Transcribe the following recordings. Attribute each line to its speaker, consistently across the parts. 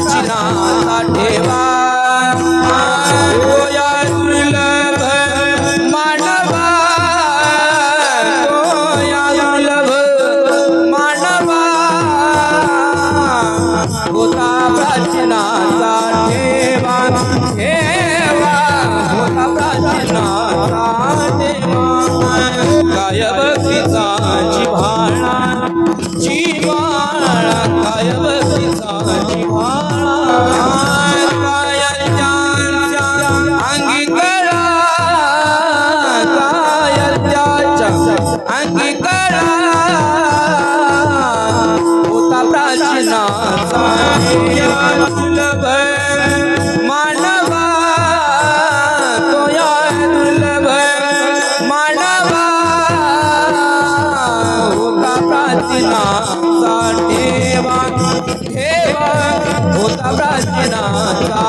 Speaker 1: प्राचीनाचा ठेवा होया दुर्लभ मानवा होया दुर्लभ मानवा होता प्राचीनाचा ठेवा ठेवा होता प्राचीनाचा ठेवा काय भक्तीचा जिव्हाळा जिव्हाळा काय भक्तीचा जिव्हाळा कायच्याच्या अंगी कळा कायच्याच्या अंगी कळा होता प्राचीनाचा दुर्लभ मानवा तोया दुर्लभ मानवा होता प्राचीनाचा ठेवा ठेवा होता प्राचीनाचा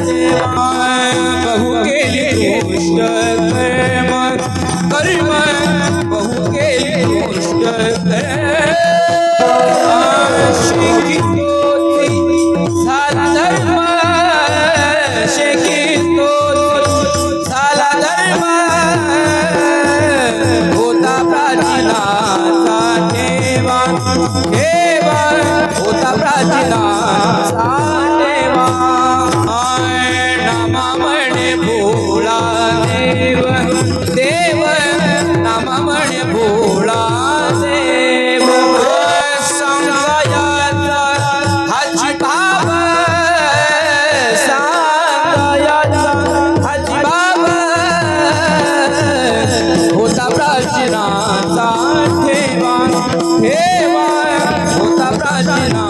Speaker 1: ठेवा बहु केली गोष्ट कर्म बहु केली गोष्ट झाला धर्म झाला धर्म होता प्राचीनाचा ठेवा ठेवा होता प्राचीनाचा ठेवा नामा म्हणे भोळा देव देव नामा म्हणे भोळा देव सांगायाचा हाची भाव सांगायाचा हाची भाव होता प्राचीनाचा ठेवा ठेवा होता प्राचीना